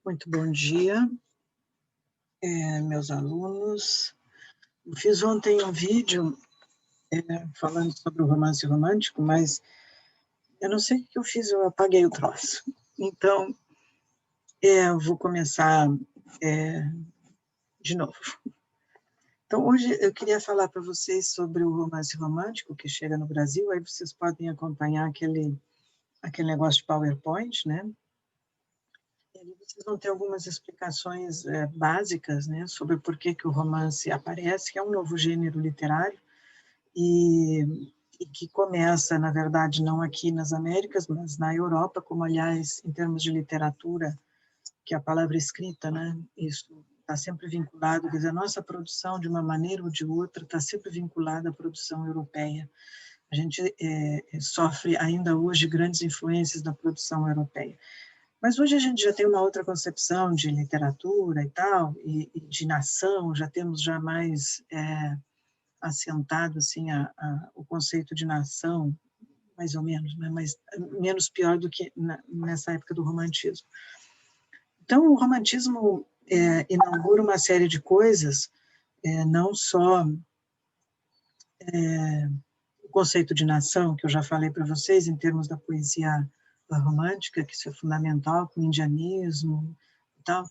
Muito bom dia, meus alunos. Eu fiz ontem um vídeo falando sobre o romance romântico, mas eu não sei o que eu fiz, eu apaguei o troço. Então, eu vou começar de novo. Então, hoje eu queria falar para vocês sobre o romance romântico que chega no Brasil, aí vocês podem acompanhar aquele negócio de PowerPoint, né? E ali vocês vão ter algumas explicações básicas, né, sobre por que o romance aparece, que é um novo gênero literário, e que começa, na verdade, não aqui nas Américas, mas na Europa, como, aliás, em termos de literatura, que é a palavra escrita, né, isso está sempre vinculado, quer dizer, a nossa produção, de uma maneira ou de outra, está sempre vinculada à produção europeia. A gente sofre ainda hoje grandes influências da produção europeia. Mas hoje a gente já tem uma outra concepção de literatura e tal, e de nação, já temos já mais assentado assim, o conceito de nação, mais ou menos, né? Mas menos pior do que nessa época do romantismo. Então, o romantismo inaugura uma série de coisas, não só o conceito de nação, que eu já falei para vocês, em termos da poesia romântica, que isso é fundamental, com o indianismo e tal,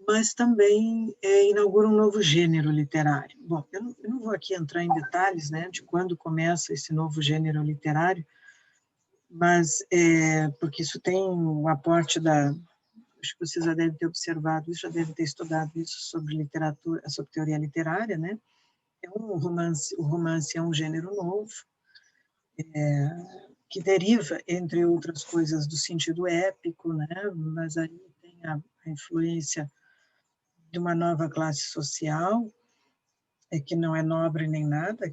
mas também inaugura um novo gênero literário. Bom, eu não vou aqui entrar em detalhes, né, de quando começa esse novo gênero literário, mas porque isso tem um aporte acho que vocês já devem ter observado isso, já devem ter estudado isso sobre literatura, sobre teoria literária, né? O romance é um gênero novo, que deriva, entre outras coisas, do sentido épico, né? Mas aí tem a influência de uma nova classe social, que não é nobre nem nada,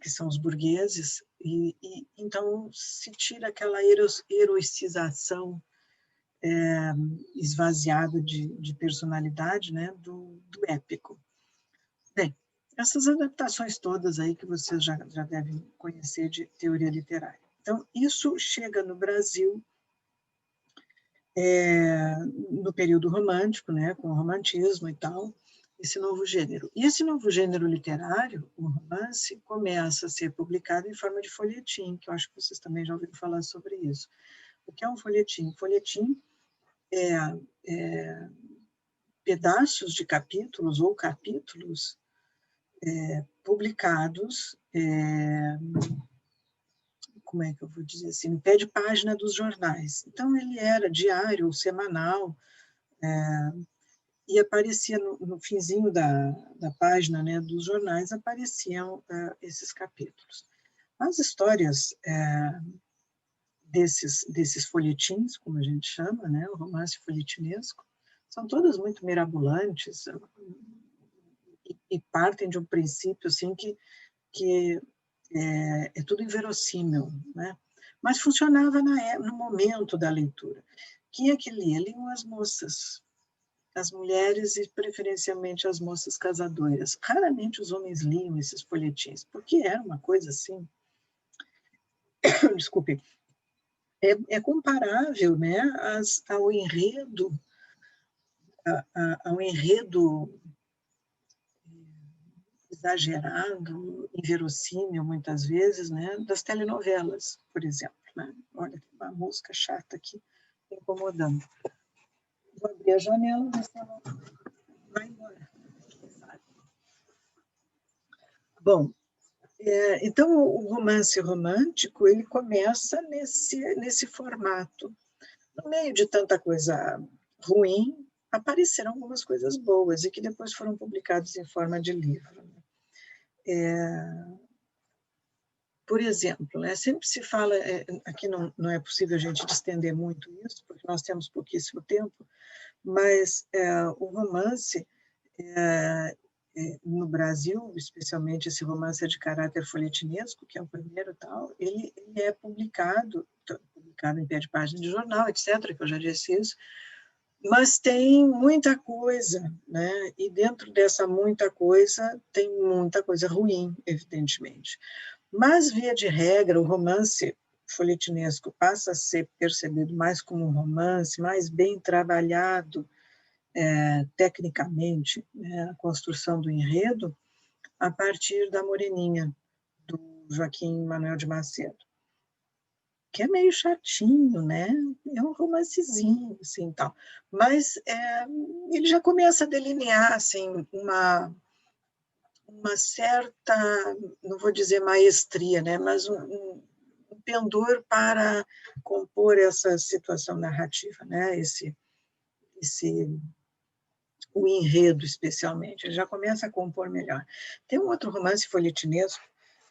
que são os burgueses, e então se tira aquela heroicização esvaziada de personalidade, né? do épico. Bem, essas adaptações todas aí que vocês já devem conhecer de teoria literária. Então, isso chega no Brasil no período romântico, né, com o romantismo e tal, esse novo gênero. E esse novo gênero literário, o romance, começa a ser publicado em forma de folhetim, que eu acho que vocês também já ouviram falar sobre isso. O que é um folhetim? Folhetim é pedaços de capítulos ou capítulos publicados, como é que eu vou dizer assim, no pé de página dos jornais. Então, ele era diário ou semanal, e aparecia no finzinho da página, né, dos jornais, apareciam esses capítulos. As histórias desses folhetins, como a gente chama, né, o romance folhetinesco, são todas muito mirabolantes e partem de um princípio assim, que é tudo inverossímil, né? Mas funcionava no momento da leitura. Quem é que lia? Liam as moças, as mulheres e preferencialmente as moças casadoras. Raramente os homens liam esses folhetins, porque era uma coisa assim, desculpe, é comparável, né, ao enredo, ao enredo exagerado, inverossímil muitas vezes, né, das telenovelas, por exemplo, né? Olha, tem uma música chata aqui, incomodando. Vou abrir a janela, mas ela vai embora. Bom, então o romance romântico ele começa nesse formato. No meio de tanta coisa ruim, apareceram algumas coisas boas e que depois foram publicadas em forma de livro. Por exemplo, né, sempre se fala, aqui não é possível a gente distender muito isso, porque nós temos pouquíssimo tempo, mas o romance, no Brasil, especialmente esse romance de caráter folhetinesco, que é o primeiro tal, ele é publicado em pé de página de jornal, etc., que eu já disse isso, mas tem muita coisa, né? E dentro dessa muita coisa, tem muita coisa ruim, evidentemente. Mas, via de regra, o romance folhetinesco passa a ser percebido mais como um romance, mais bem trabalhado tecnicamente, né, a construção do enredo, a partir da Moreninha, do Joaquim Manuel de Macedo, que é meio chatinho, né? É um romancezinho, assim, tal. Mas ele já começa a delinear, assim, uma certa, não vou dizer maestria, né? Mas um pendor para compor essa situação narrativa, né? O enredo, especialmente. Ele já começa a compor melhor. Tem um outro romance folhetinesco,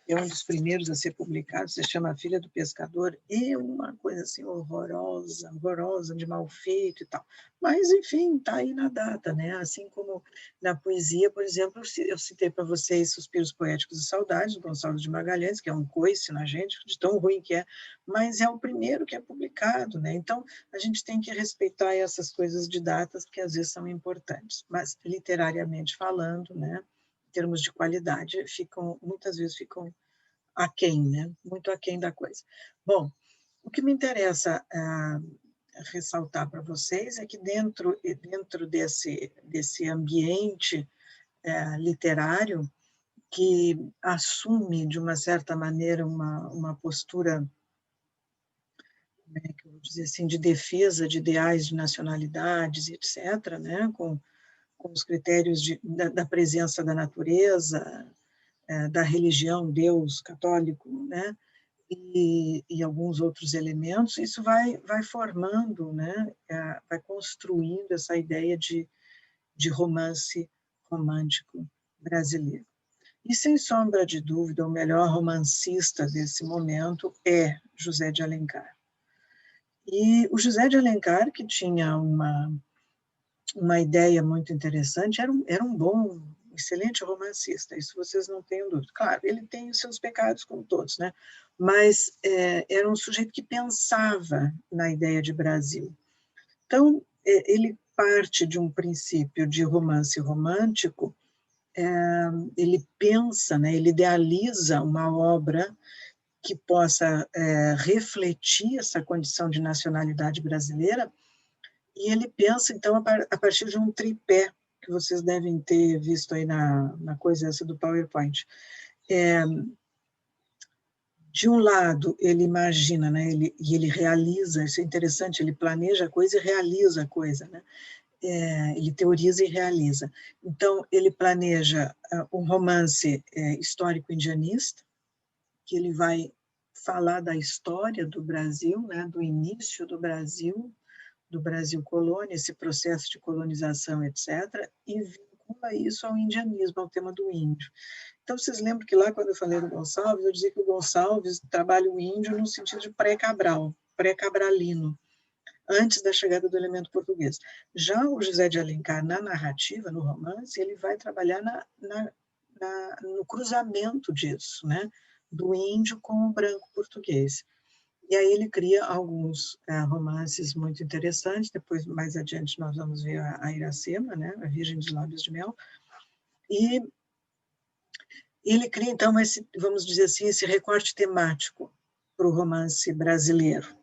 é um dos primeiros a ser publicado, se chama A Filha do Pescador, e uma coisa assim horrorosa, horrorosa, de mal feito e tal. Mas, enfim, está aí na data, né? Assim como na poesia, por exemplo, eu citei para vocês Suspiros Poéticos e Saudades, do Gonçalves de Magalhães, que é um coice na gente, de tão ruim que é, mas é o primeiro que é publicado, né? Então, a gente tem que respeitar essas coisas de datas, que às vezes são importantes, mas literariamente falando, né? Em termos de qualidade, muitas vezes ficam aquém, né? Muito aquém da coisa. Bom, o que me interessa ressaltar para vocês é que dentro desse ambiente literário, que assume, de uma certa maneira, uma postura, né, que eu vou dizer assim, de defesa de ideais de nacionalidades, etc., né, com os critérios da presença da natureza, da religião, Deus católico, né, e alguns outros elementos, isso vai formando, né, vai construindo essa ideia de romance romântico brasileiro. E, sem sombra de dúvida, o melhor romancista desse momento é José de Alencar. E o José de Alencar, que tinha uma ideia muito interessante, era um bom, excelente romancista, isso vocês não tenham dúvida. Claro, ele tem os seus pecados, como todos, né? Mas era um sujeito que pensava na ideia de Brasil. Então, ele parte de um princípio de romance romântico, ele pensa, né, ele idealiza uma obra que possa refletir essa condição de nacionalidade brasileira, e ele pensa, então, a partir de um tripé, que vocês devem ter visto aí na coisa essa do PowerPoint. De um lado, ele imagina, né, e ele realiza, isso é interessante, ele planeja a coisa e realiza a coisa, né? Ele teoriza e realiza. Então, ele planeja um romance histórico-indianista, que ele vai falar da história do Brasil, né, do início do Brasil colônia, esse processo de colonização, etc., e vincula isso ao indianismo, ao tema do índio. Então, vocês lembram que lá, quando eu falei do Gonçalves, eu dizia que o Gonçalves trabalha o índio no sentido de pré-Cabral, pré-cabralino, antes da chegada do elemento português. Já o José de Alencar, na narrativa, no romance, ele vai trabalhar no cruzamento disso, né? Do índio com o branco português. E aí ele cria alguns romances muito interessantes, depois, mais adiante, nós vamos ver a Iracema, né? A Virgem dos Lábios de Mel, e ele cria, então, vamos dizer assim, esse recorte temático para o romance brasileiro,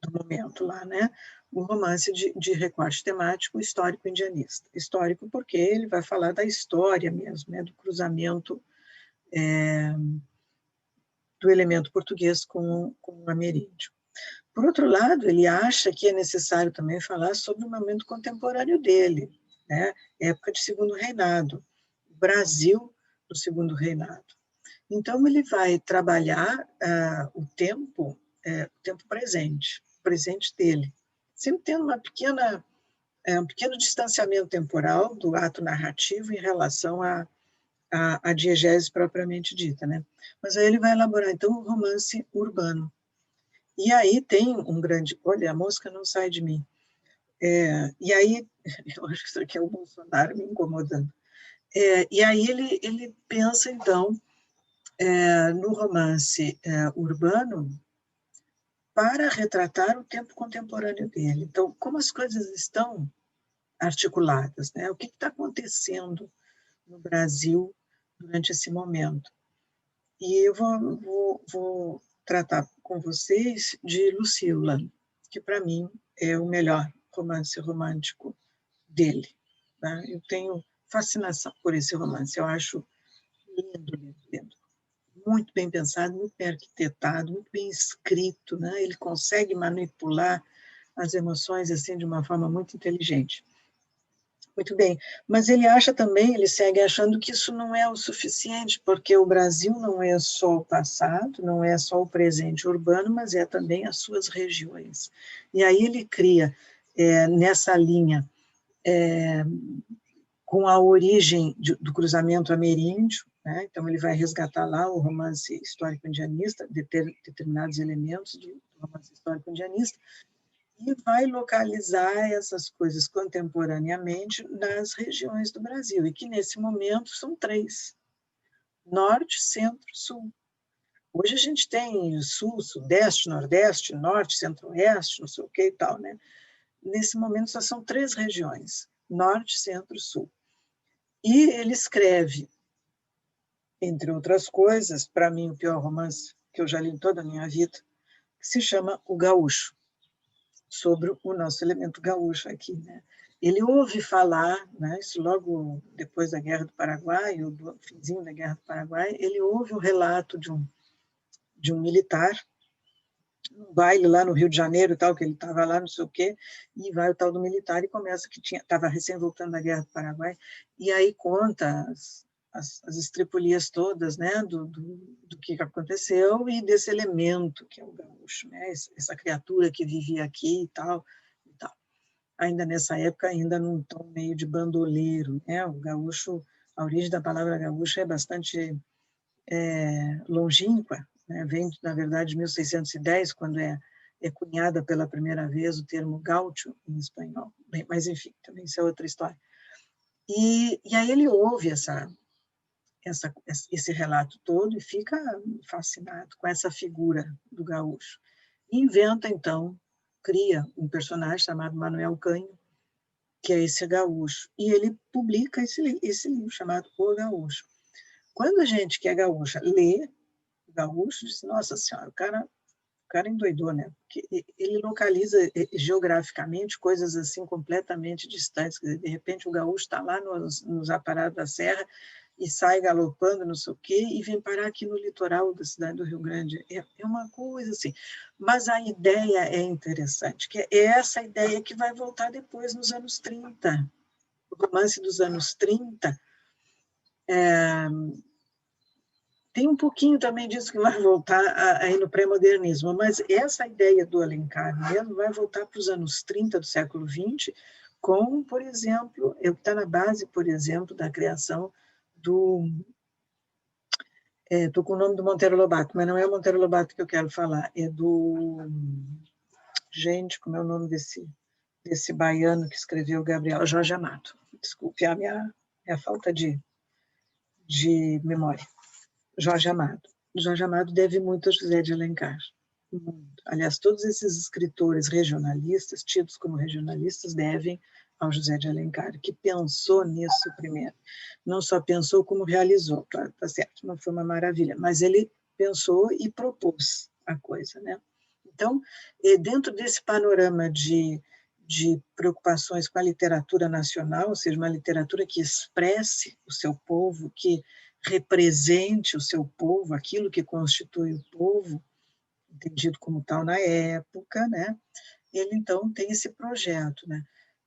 do momento lá, né? Um romance de recorte temático histórico-indianista. Histórico porque ele vai falar da história mesmo, né? Do cruzamento do elemento português com o ameríndio. Por outro lado, ele acha que é necessário também falar sobre o momento contemporâneo dele, né? Época de Segundo Reinado, Brasil do Segundo Reinado. Então, ele vai trabalhar o tempo presente dele, sempre tendo um pequeno distanciamento temporal do ato narrativo em relação à diegese propriamente dita, né? Mas aí ele vai elaborar, então, um romance urbano. E aí tem um grande... Olha, a mosca não sai de mim. E aí, eu acho que isso aqui é o Bolsonaro me incomodando. E aí ele pensa, então, no romance urbano para retratar o tempo contemporâneo dele. Então, como as coisas estão articuladas, né? O que está acontecendo no Brasil durante esse momento. E eu vou tratar com vocês de Lucila, que para mim é o melhor romance romântico dele. Tá? Eu tenho fascinação por esse romance, eu acho lindo, lindo, lindo. Muito bem pensado, muito bem arquitetado, muito bem escrito, né? Ele consegue manipular as emoções assim de uma forma muito inteligente. Muito bem, mas ele acha também, ele segue achando que isso não é o suficiente, porque o Brasil não é só o passado, não é só o presente urbano, mas é também as suas regiões. E aí ele cria, nessa linha, com a origem do cruzamento ameríndio, né? Então ele vai resgatar lá o romance histórico-indianista, determinados elementos do romance histórico-indianista, e vai localizar essas coisas contemporaneamente nas regiões do Brasil, e que nesse momento são 3, norte, centro, sul. Hoje a gente tem sul, sudeste, nordeste, norte, centro-oeste, não sei o que e tal, né? Nesse momento só são 3 regiões, norte, centro, sul. E ele escreve, entre outras coisas, para mim o pior romance que eu já li em toda a minha vida, que se chama O Gaúcho, sobre o nosso elemento gaúcho aqui, né? Ele ouve falar, né, isso logo depois da Guerra do Paraguai, ou do finzinho da Guerra do Paraguai, ele ouve o relato de um militar, um baile lá no Rio de Janeiro, tal, que ele estava lá, não sei o quê, e vai o tal do militar e começa que estava recém voltando da Guerra do Paraguai, e aí conta as estripulias todas, né, do que aconteceu e desse elemento que é o gaúcho, né, essa criatura que vivia aqui e tal, e tal. Ainda nessa época, ainda num tom meio de bandoleiro, né, o gaúcho, a origem da palavra gaúcho é bastante longínqua, né, vem, na verdade, de 1610, quando é cunhada pela primeira vez o termo gaúcho em espanhol. Bem, mas, enfim, também isso é outra história. E aí ele ouve esse relato todo e fica fascinado com essa figura do gaúcho. E inventa, então, cria um personagem chamado Manuel Canho, que é esse gaúcho, e ele publica esse livro chamado O Gaúcho. Quando a gente que é gaúcha lê o gaúcho, diz, nossa senhora, o cara endoidou, né? Porque ele localiza geograficamente coisas assim completamente distantes. De repente o gaúcho está lá nos aparados da serra e sai galopando, não sei o quê, e vem parar aqui no litoral da cidade do Rio Grande. É uma coisa assim. Mas a ideia é interessante, que é essa ideia que vai voltar depois nos anos 30. O romance dos anos 30 tem um pouquinho também disso que vai voltar aí no pré-modernismo, mas essa ideia do Alencar mesmo vai voltar para os anos 30 do século XX, com, por exemplo, está na base, por exemplo, da criação do... Estou com o nome do Monteiro Lobato, mas não é o Monteiro Lobato que eu quero falar, é do... Gente, como é o nome desse baiano que escreveu Gabriel? Jorge Amado. Desculpe a minha falta de memória. Jorge Amado. Jorge Amado deve muito a José de Alencar. Aliás, todos esses escritores regionalistas, tidos como regionalistas, devem ao José de Alencar, que pensou nisso primeiro. Não só pensou, como realizou. Claro, tá certo, não foi uma maravilha, mas ele pensou e propôs a coisa, né? Então, dentro desse panorama de preocupações com a literatura nacional, ou seja, uma literatura que expresse o seu povo, que represente o seu povo, aquilo que constitui o povo, entendido como tal na época, né? Ele, então, tem esse projeto, né,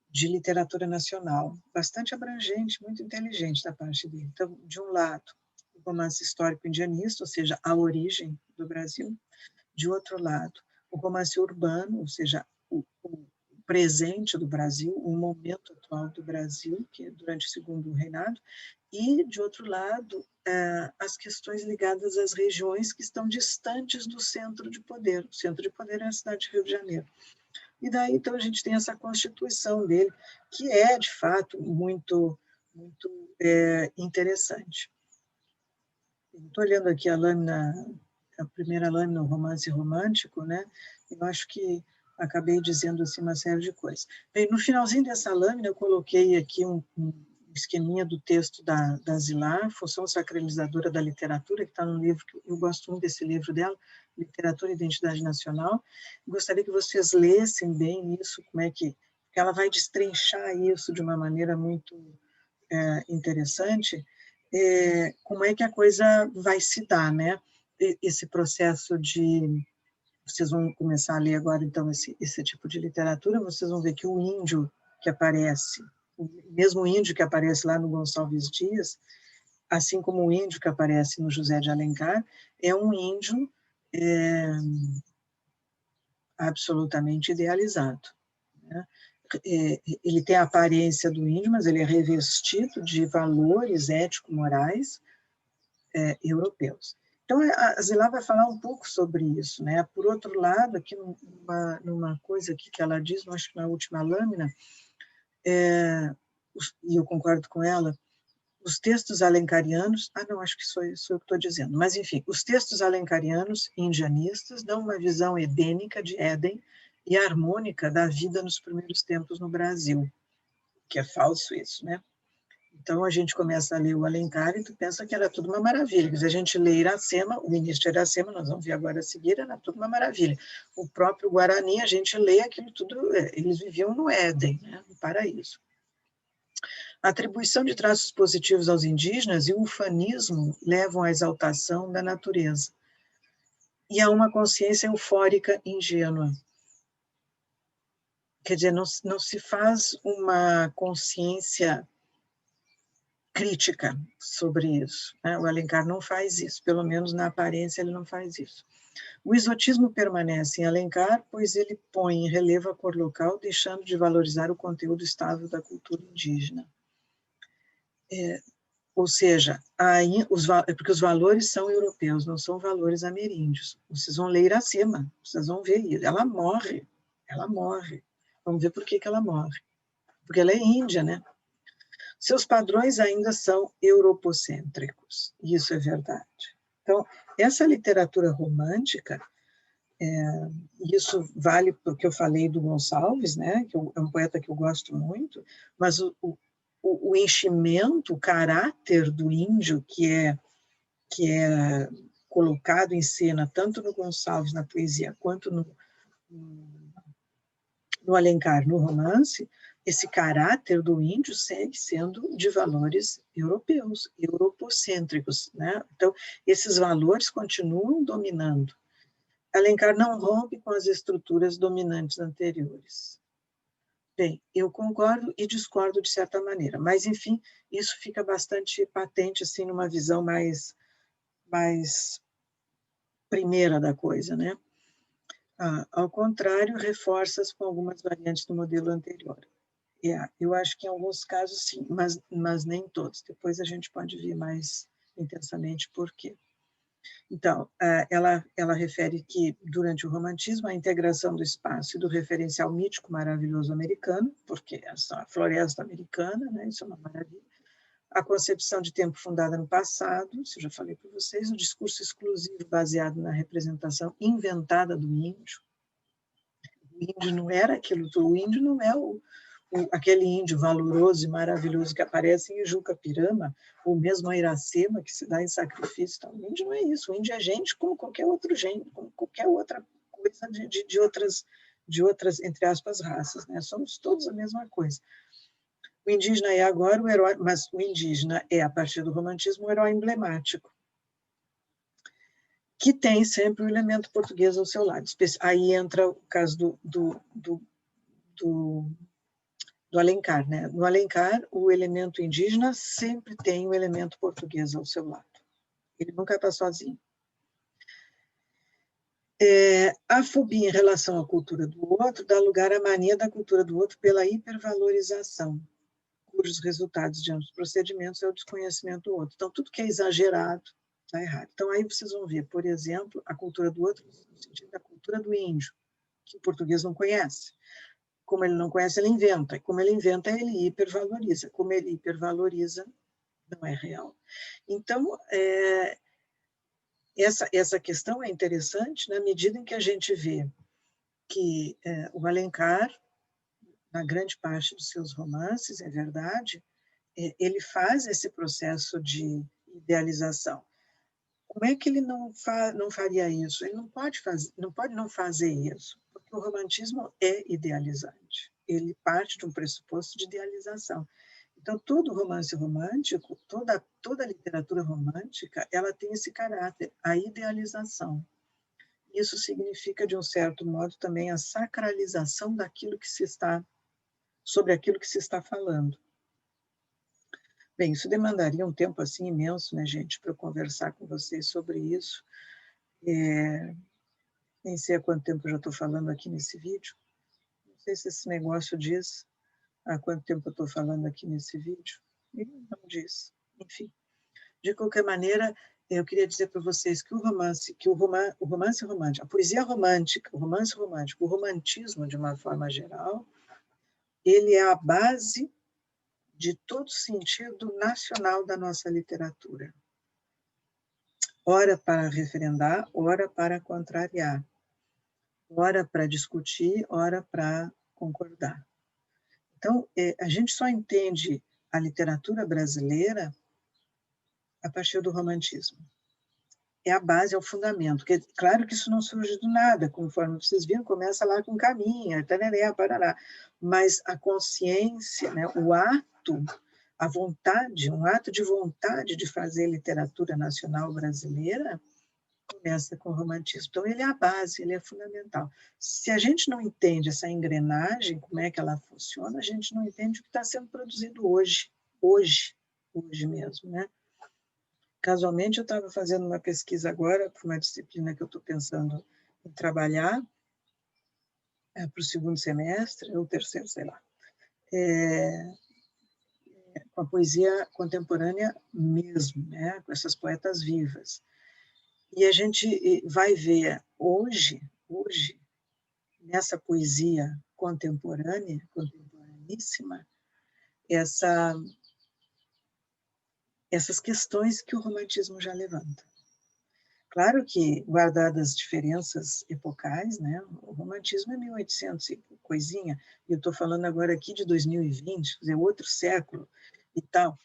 de literatura nacional, bastante abrangente, muito inteligente da parte dele. Então, de um lado, o romance histórico indianista, ou seja, a origem do Brasil. De outro lado, o romance urbano, ou seja, o presente do Brasil, o momento atual do Brasil, que é durante o Segundo Reinado, e, de outro lado, as questões ligadas às regiões que estão distantes do centro de poder. O centro de poder é a cidade de Rio de Janeiro. E daí, então, a gente tem essa constituição dele, que é, de fato, muito, muito interessante. Estou olhando aqui a primeira lâmina, o romance romântico, né? Eu acho que acabei dizendo assim uma série de coisas. Bem, no finalzinho dessa lâmina, eu coloquei aqui esqueminha do texto da Zilá, Função Sacralizadora da Literatura, que está no livro, que eu gosto muito desse livro dela, Literatura e Identidade Nacional. Gostaria que vocês lessem bem isso, como é que ela vai destrinchar isso de uma maneira muito interessante, como é que a coisa vai se dar, né? Esse processo de... Vocês vão começar a ler agora, então, esse tipo de literatura, vocês vão ver que o índio que aparece, o mesmo índio que aparece lá no Gonçalves Dias, assim como o índio que aparece no José de Alencar, é um índio absolutamente idealizado, né? Ele tem a aparência do índio, mas ele é revestido de valores ético-morais europeus. Então, a Zilá vai falar um pouco sobre isso, né? Por outro lado, aqui numa coisa aqui que ela diz, acho que na última lâmina, e eu concordo com ela, os textos alencarianos, não, acho que sou eu que estou dizendo, mas enfim, os textos alencarianos indianistas dão uma visão edênica de Éden e harmônica da vida nos primeiros tempos no Brasil, que é falso isso, né? Então, a gente começa a ler o Alencar e tu pensa que era tudo uma maravilha. Se a gente lê Iracema, o ministro de Iracema, nós vamos ver agora a seguir, era tudo uma maravilha. O próprio Guarani, a gente lê aquilo tudo, eles viviam no Éden, né, no paraíso. A atribuição de traços positivos aos indígenas e o ufanismo levam à exaltação da natureza e a uma consciência eufórica ingênua. Quer dizer, não se faz uma consciência crítica sobre isso, né? O Alencar não faz isso, pelo menos na aparência ele não faz isso. O exotismo permanece em Alencar, pois ele põe em relevo a cor local, deixando de valorizar o conteúdo estável da cultura indígena. Ou seja, porque os valores são europeus, não são valores ameríndios. Vocês vão ler Iracema, vocês vão ver isso. Ela morre. Vamos ver por que ela morre. Porque ela é índia, né? Seus padrões ainda são europocêntricos, e isso é verdade. Então, essa literatura romântica, isso vale porque eu falei do Gonçalves, né, que é um poeta que eu gosto muito, mas o enchimento, o caráter do índio que é colocado em cena tanto no Gonçalves, na poesia, quanto no Alencar, no romance, esse caráter do índio segue sendo de valores europeus, europocêntricos, né? Então, esses valores continuam dominando. Alencar não rompe com as estruturas dominantes anteriores. Bem, eu concordo e discordo de certa maneira, mas, enfim, isso fica bastante patente, assim, numa visão mais primeira da coisa, né? Ao contrário, reforça-se com algumas variantes do modelo anterior. Eu acho que em alguns casos sim, mas nem todos. Depois a gente pode ver mais intensamente por quê. Então, ela refere que, durante o romantismo, a integração do espaço e do referencial mítico maravilhoso americano, porque essa floresta americana, né, isso é uma maravilha, a concepção de tempo fundada no passado, isso eu já falei para vocês, o discurso exclusivo baseado na representação inventada do índio. O índio não era aquilo, o índio não é aquele índio valoroso e maravilhoso que aparece em Juca-Pirama, ou mesmo a Iracema, que se dá em sacrifício. Então, o índio não é isso, o índio é gente como qualquer outro gente, como qualquer outra coisa de outras, entre aspas, raças, né? Somos todos a mesma coisa. O indígena é agora o herói, mas o indígena é, a partir do romantismo, um herói emblemático, que tem sempre o elemento português ao seu lado. Aí entra o caso do Alencar, né? No Alencar, o elemento indígena sempre tem o elemento português ao seu lado. Ele nunca está sozinho. A fobia em relação à cultura do outro dá lugar à mania da cultura do outro pela hipervalorização, cujos resultados de ambos os procedimentos é o desconhecimento do outro. Então, tudo que é exagerado está errado. Então, aí vocês vão ver, por exemplo, a cultura do outro no sentido da cultura do índio, que o português não conhece. Como ele não conhece, ele inventa. Como ele inventa, ele hipervaloriza. Como ele hipervaloriza, não é real. Então, essa questão é interessante na medida em que a gente vê que o Alencar, na grande parte dos seus romances, é verdade, ele faz esse processo de idealização. Como é que ele não faria isso? Ele não pode não fazer isso, porque o romantismo é idealizante. Ele parte de um pressuposto de idealização. Então, todo romance romântico, toda literatura romântica, ela tem esse caráter, a idealização. Isso significa, de um certo modo, também a sacralização sobre aquilo que se está falando. Bem, isso demandaria um tempo assim imenso, né, gente, para eu conversar com vocês sobre isso. Nem sei há quanto tempo eu já estou falando aqui nesse vídeo. Não sei se esse negócio diz há quanto tempo eu estou falando aqui nesse vídeo. E não diz. Enfim, de qualquer maneira, eu queria dizer para vocês que o romance romântico, a poesia romântica, o romance romântico, o romantismo, de uma forma geral, ele é a base de todo sentido nacional da nossa literatura. Ora para referendar, ora para contrariar. Ora para discutir, ora para concordar. Então, a gente só entende a literatura brasileira a partir do romantismo. É a base, é o fundamento. Claro que isso não surge do nada, conforme vocês viram, começa lá com caminho, tarará, parará. Mas a consciência, né, o ato, a vontade, um ato de vontade de fazer literatura nacional brasileira, começa com o romantismo. Então, ele é a base, ele é fundamental. Se a gente não entende essa engrenagem, como é que ela funciona, a gente não entende o que está sendo produzido hoje mesmo, né? Casualmente, eu estava fazendo uma pesquisa agora, para uma disciplina que eu estou pensando em trabalhar, para o segundo semestre, ou terceiro, sei lá, com a poesia contemporânea mesmo, né? Com essas poetas vivas. E a gente vai ver hoje, nessa poesia contemporaneíssima, essas questões que o romantismo já levanta. Claro que, guardadas as diferenças epocais, né, o romantismo é 1800 e coisinha, e eu estou falando agora aqui de 2020, quer dizer, outro século e tal,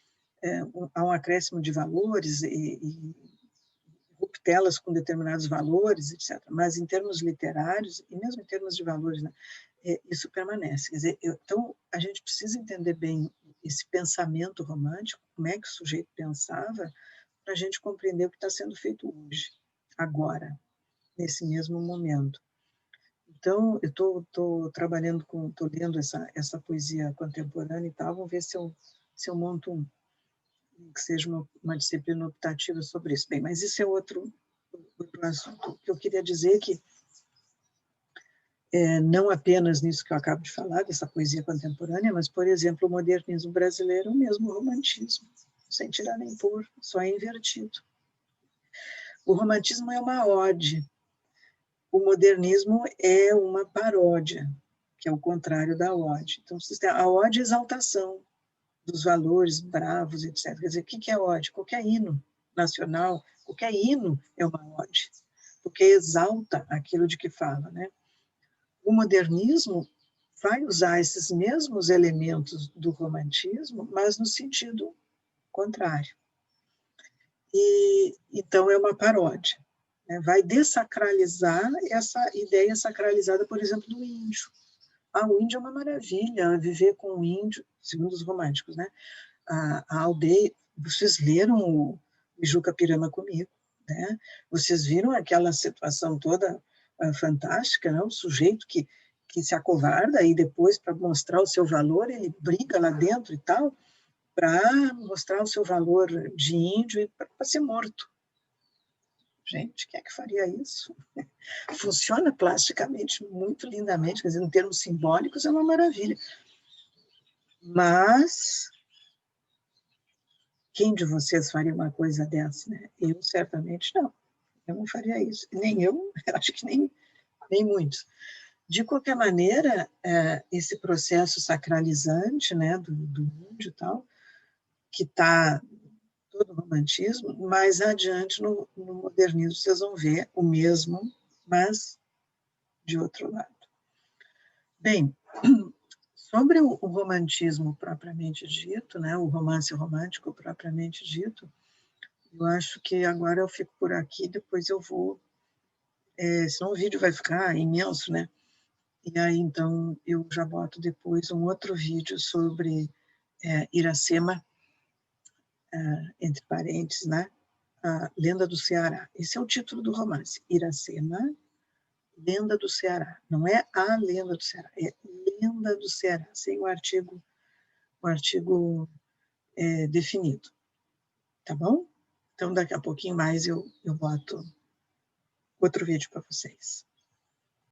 há um acréscimo de valores e ruptelas com determinados valores, etc. Mas em termos literários, e mesmo em termos de valores, né, isso permanece. Quer dizer, então, a gente precisa entender bem esse pensamento romântico, como é que o sujeito pensava, para a gente compreender o que está sendo feito hoje, agora, nesse mesmo momento. Então, eu estou trabalhando estou lendo essa poesia contemporânea e tal, vou ver se eu monto que seja uma disciplina optativa sobre isso. Bem, mas isso é outro assunto. O que eu queria dizer é que, não apenas nisso que eu acabo de falar, dessa poesia contemporânea, mas, por exemplo, o modernismo brasileiro é o mesmo romantismo, sem tirar nem pôr, só é invertido. O romantismo é uma ode, o modernismo é uma paródia, que é o contrário da ode. Então, a ode é exaltação dos valores bravos, etc. Quer dizer, o que é ode? Qualquer hino nacional, qualquer hino é uma ode, porque exalta aquilo de que fala, né? O modernismo vai usar esses mesmos elementos do romantismo, mas no sentido contrário. E então é uma paródia, né? Vai dessacralizar essa ideia sacralizada, por exemplo, do índio. O índio é uma maravilha, viver com o índio, segundo os românticos, né? A aldeia, vocês leram o Juca Pirama comigo, né? Vocês viram aquela situação toda fantástica, né? O sujeito que se acovarda e depois, para mostrar o seu valor, ele briga lá dentro e tal, para mostrar o seu valor de índio e para ser morto. Gente, quem é que faria isso? Funciona plasticamente muito lindamente, quer dizer, em termos simbólicos é uma maravilha. Mas quem de vocês faria uma coisa dessa, né? Eu certamente não. Eu não faria isso. Nem eu acho que nem muitos. De qualquer maneira, esse processo sacralizante, né, do índio e tal, que está todo o romantismo, mais adiante no modernismo vocês vão ver o mesmo, mas de outro lado. Bem, Sobre o romantismo propriamente dito, né, o romance romântico propriamente dito, eu acho que agora eu fico por aqui, depois eu vou, senão o vídeo vai ficar imenso, né? E aí, então, eu já boto depois um outro vídeo sobre Iracema, entre parênteses, né? A Lenda do Ceará. Esse é o título do romance, Iracema, Lenda do Ceará. Não é a Lenda do Ceará, é Lenda do Ceará, sem o artigo definido, tá bom? Então, daqui a pouquinho mais eu boto outro vídeo para vocês.